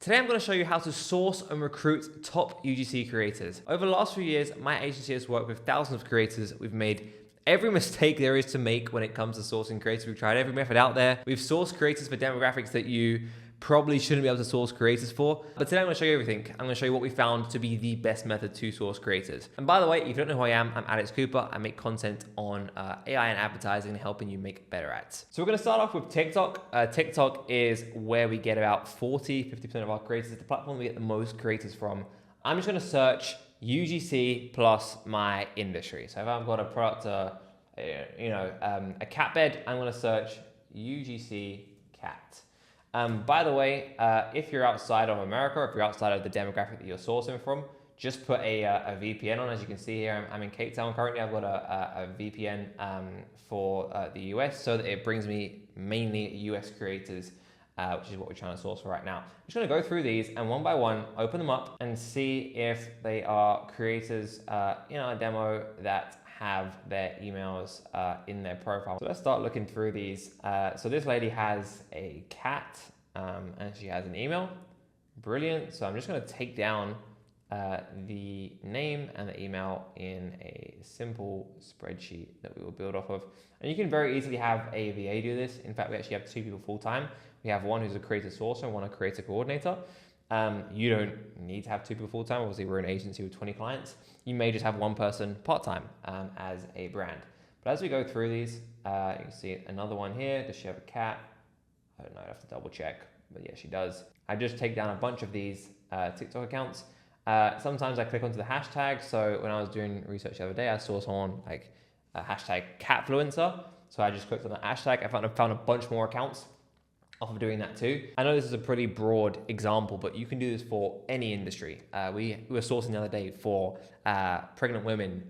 Today I'm going to show you how to source and recruit top UGC creators. Over the last few years, my agency has worked with thousands of creators. We've made every mistake there is to make when it comes to sourcing creators. We've tried every method out there. We've sourced creators for demographics that you probably shouldn't be able to source creators for. But today I'm going to show you everything. I'm going to show you what we found to be the best method to source creators. And by the way, if you don't know who I am, I'm Alex. I make content on AI and advertising and helping you make better ads. So we're going to start off with TikTok. TikTok is where we get about 50% of our creators. It's the platform we get the most creators from. I'm just going to search UGC plus my industry. So if I've got a product, a cat bed, I'm going to search UGC cat. By the way, if you're outside of America, or if you're outside of the demographic that you're sourcing from, just put a VPN on. As you can see here, I'm in Cape Town currently. I've got a VPN for the US so that it brings me mainly US creators, which is what we're trying to source for right now. I'm just going to go through these and one by one, open them up and see if they are creators in our demo that have their emails in their profile. So let's start looking through these. So this lady has a cat and she has an email. Brilliant. So I'm just going to take down the name and the email in a simple spreadsheet that we will build off of. And you can very easily have a VA do this. In fact, we actually have two people full time. We have one who's a creator sourcer and one a creator coordinator. You don't need to have two people full time. Obviously, we're an agency with 20 clients. You may just have one person part time as a brand. But as we go through these, you can see another one here. Does she have a cat? I don't know. I have to double check. But yeah, she does. I just take down a bunch of these TikTok accounts. Sometimes I click onto the hashtag. So when I was doing research the other day, I saw someone like a hashtag catfluencer. So I just clicked on the hashtag. I found a bunch more accounts off of doing that too. I know this is a pretty broad example, but you can do this for any industry. We were sourcing the other day for pregnant women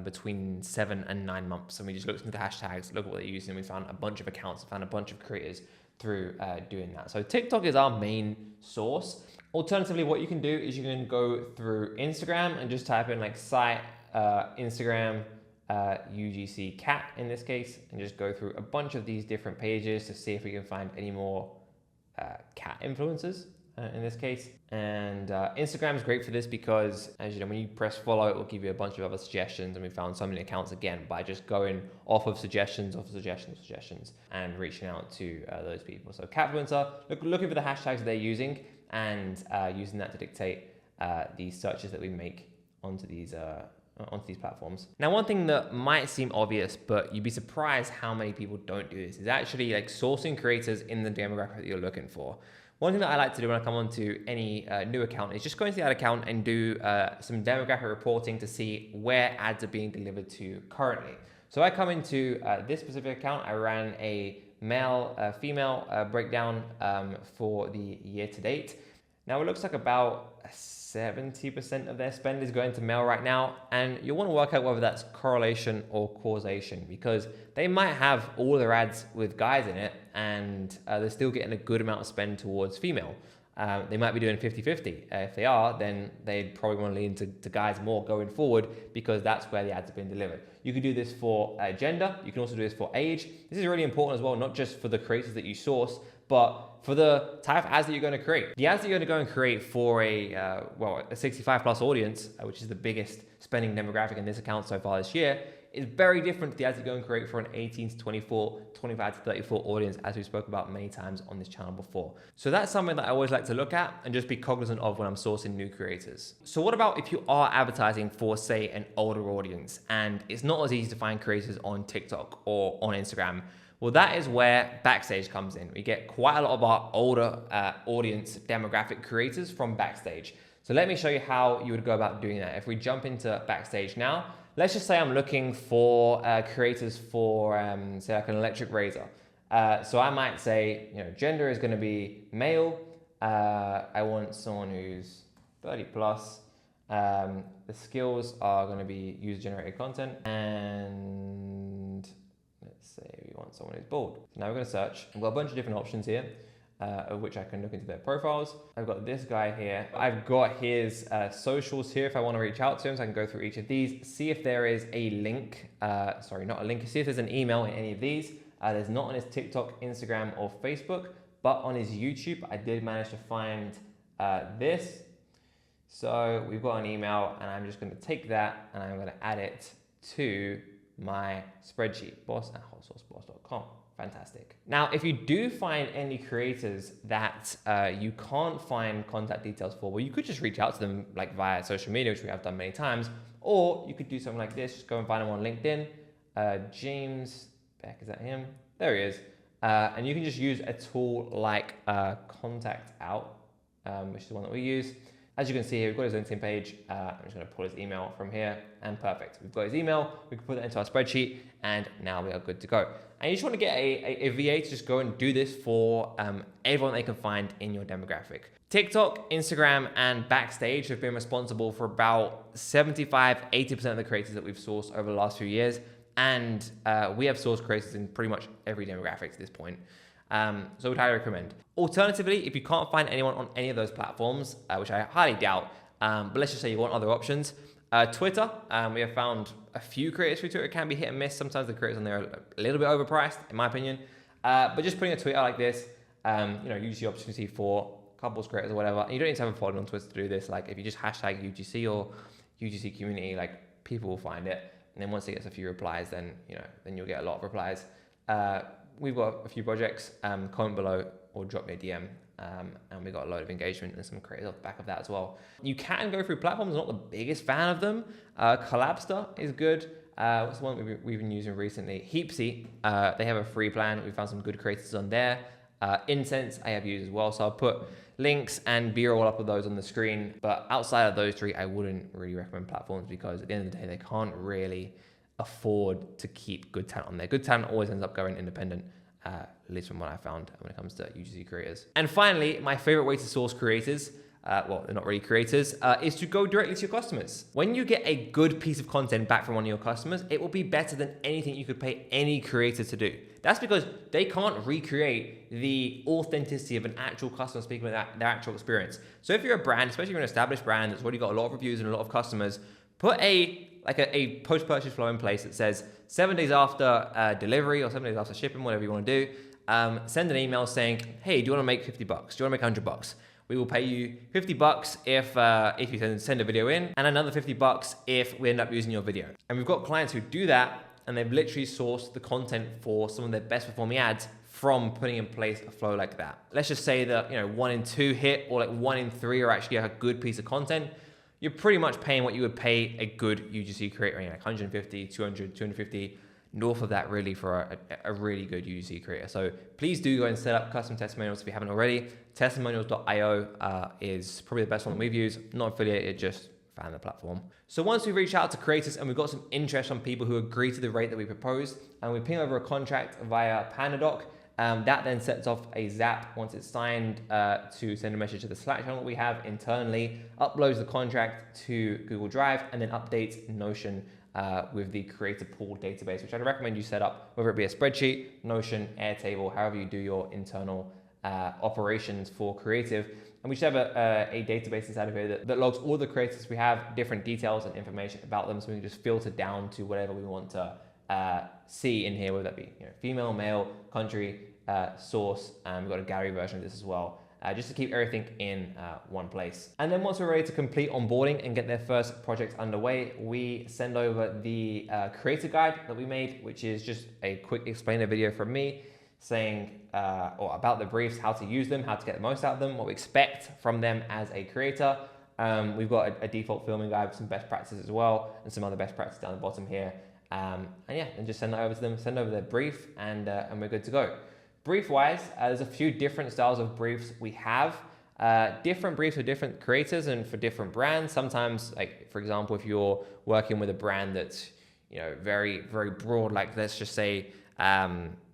between 7 and 9 months. And we just looked into the hashtags, look at what they're using. And we found a bunch of accounts, found a bunch of creators through doing that. So TikTok is our main source. Alternatively, what you can do is you can go through Instagram and just type in like site, Instagram, UGC cat in this case, and just go through a bunch of these different pages to see if we can find any more cat influencers in this case. And Instagram is great for this because, as you know, when you press follow, it will give you a bunch of other suggestions, and we found so many accounts again by just going off of suggestions and reaching out to those people. So catfluencer, looking for the hashtags they're using and using that to dictate the searches that we make onto these platforms. Now, one thing that might seem obvious, but you'd be surprised how many people don't do this, is actually like sourcing creators in the demographic that you're looking for. One thing that I like to do when I come onto any new account is just go into that account and do some demographic reporting to see where ads are being delivered to currently. So I come into this specific account, I ran a male, female breakdown for the year to date. Now it looks like about 70% of their spend is going to male right now, and you want to work out whether that's correlation or causation, because they might have all their ads with guys in it and they're still getting a good amount of spend towards female. They might be doing 50-50. If they are, then they'd probably want to lean to guys more going forward because that's where the ads have been delivered. You can do this for gender. You can also do this for age. This is really important as well, not just for the creators that you source, but for the type of ads that you're going to create. The ads that you're going to go and create for a 65 plus audience, which is the biggest spending demographic in this account so far this year, is very different to the ads you go and create for an 18 to 24, 25 to 34 audience, as we spoke about many times on this channel before. So that's something that I always like to look at and just be cognizant of when I'm sourcing new creators. So what about if you are advertising for, say, an older audience and it's not as easy to find creators on TikTok or on Instagram? Well, that is where Backstage comes in. We get quite a lot of our older audience demographic creators from Backstage. So let me show you how you would go about doing that. If we jump into Backstage now, let's just say I'm looking for creators for, say, like an electric razor. So I might say, gender is going to be male. I want someone who's 30 plus. The skills are going to be user-generated content. And let's say we want someone who's bald. So now we're going to search. I've got a bunch of different options here. Of which I can look into their profiles. I've got this guy here. I've got his socials here if I want to reach out to him. So I can go through each of these, see if there is a link, see if there's an email in any of these. There's not on his TikTok, Instagram, or Facebook, but on his YouTube, I did manage to find this. So we've got an email, and I'm just going to take that and I'm going to add it to my spreadsheet, boss@hotsourceboss.com. Fantastic. Now, if you do find any creators that you can't find contact details for, well, you could just reach out to them like via social media, which we have done many times, or you could do something like this. Just go and find them on LinkedIn. James Beck, is that him? There he is. And you can just use a tool like Contact Out, which is the one that we use. As you can see here, we've got his LinkedIn page. I'm just going to pull his email from here, and perfect. We've got his email. We can put that into our spreadsheet, and now we are good to go. And you just want to get a VA to just go and do this for everyone they can find in your demographic. TikTok, Instagram, and Backstage have been responsible for about 75-80% of the creators that we've sourced over the last few years. And we have sourced creators in pretty much every demographic to this point. So we'd highly recommend. Alternatively, if you can't find anyone on any of those platforms, which I highly doubt, but let's just say you want other options, Twitter, we have found a few creators through Twitter. It can be hit and miss. Sometimes the creators on there are a little bit overpriced, in my opinion. But just putting a tweet out like this, use the opportunity for couples creators or whatever. And you don't need to have a following on Twitter to do this. Like if you just hashtag UGC or UGC community, like people will find it. And then once it gets a few replies, then you'll get a lot of replies. We've got a few projects. Comment below or drop me a DM. And we got a load of engagement and some creators off the back of that as well. You can go through platforms. I'm not the biggest fan of them. Collabster is good. What's the one we've been using recently? Heapsy. They have a free plan. We found some good creators on there. Incense I have used as well. So I'll put links and B-roll up of those on the screen. But outside of those three, I wouldn't really recommend platforms because at the end of the day, they can't really afford to keep good talent on there. Good talent always ends up going independent. At least from what I found when it comes to UGC creators. And finally, my favorite way to source creators, well, they're not really creators, is to go directly to your customers. When you get a good piece of content back from one of your customers, it will be better than anything you could pay any creator to do. That's because they can't recreate the authenticity of an actual customer speaking about their actual experience. So if you're a brand, especially if you're an established brand that's already got a lot of reviews and a lot of customers, put a post-purchase flow in place that says 7 days after delivery or 7 days after shipping, whatever you want to do, send an email saying, hey, do you want to make $50? Do you want to make $100? We will pay you $50 if you send a video in, and another $50 if we end up using your video. And we've got clients who do that, and they've literally sourced the content for some of their best performing ads from putting in place a flow like that. Let's just say that 1 in 2 hit, or like 1 in 3 are actually a good piece of content. You're pretty much paying what you would pay a good UGC creator, like 150, 200, 250, north of that really for a really good UGC creator. So please do go and set up custom testimonials if you haven't already. Testimonials.io is probably the best one that we've used. Not affiliated, just found the platform. So once we reach out to creators and we've got some interest from people who agree to the rate that we proposed, and we ping over a contract via PandaDoc, that then sets off a Zap once it's signed to send a message to the Slack channel that we have internally, uploads the contract to Google Drive, and then updates Notion with the creator pool database, which I'd recommend you set up, whether it be a spreadsheet, Notion, Airtable, however you do your internal operations for creative. And we should have a database inside of here that logs all the creators we have, different details and information about them, so we can just filter down to whatever we want to see in here, whether that be female, male, country, source, and we've got a gallery version of this as well, just to keep everything in one place. And then once we're ready to complete onboarding and get their first project underway, we send over the creator guide that we made, which is just a quick explainer video from me saying or about the briefs, how to use them, how to get the most out of them, what we expect from them as a creator. We've got a default filming guide with some best practices as well, and some other best practices down the bottom here. And just send that over to them, send over their brief, and we're good to go. Brief wise, there's a few different styles of briefs we have. Different briefs for different creators and for different brands. Sometimes, like for example, if you're working with a brand that's very, very broad, like let's just say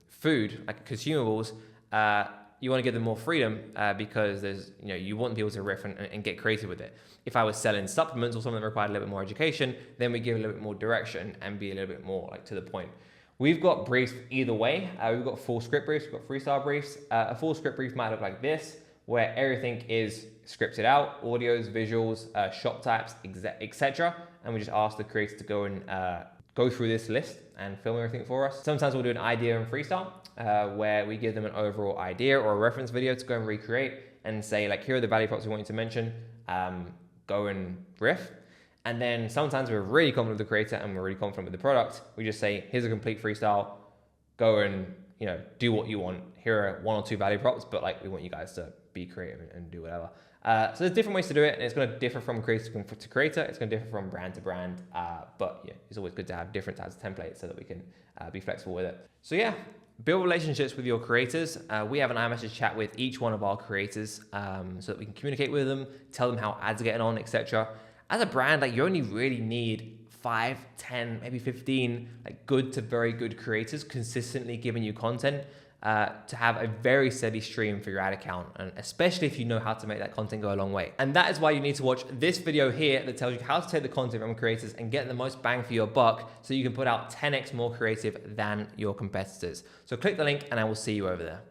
food, like consumables, you want to give them more freedom because there's you want people to riff and get creative with it. If I was selling supplements or something that required a little bit more education, then we give a little bit more direction and be a little bit more like to the point. We've got briefs either way. We've got full script briefs, we've got freestyle briefs. A full script brief might look like this, where everything is scripted out, audios, visuals, shop types, etc. And we just ask the creator to go and go through this list and film everything for us. Sometimes we'll do an idea and freestyle, where we give them an overall idea or a reference video to go and recreate. and say like, here are the value props we want you to mention, go and riff. And then sometimes we're really confident with the creator and we're really confident with the product. We just say, here's a complete freestyle, go and do what you want. Here are 1 or 2 value props, but like we want you guys to be creative and do whatever. So there's different ways to do it, and it's going to differ from creator to creator. It's going to differ from brand to brand, but yeah, it's always good to have different types of templates so that we can be flexible with it. So yeah, build relationships with your creators. We have an iMessage chat with each one of our creators so that we can communicate with them, tell them how ads are getting on, etc. As a brand, like you only really need 5, 10, maybe 15 like good to very good creators consistently giving you content to have a very steady stream for your ad account, and especially if you know how to make that content go a long way. And that is why you need to watch this video here that tells you how to take the content from creators and get the most bang for your buck so you can put out 10x more creative than your competitors. So click the link and I will see you over there.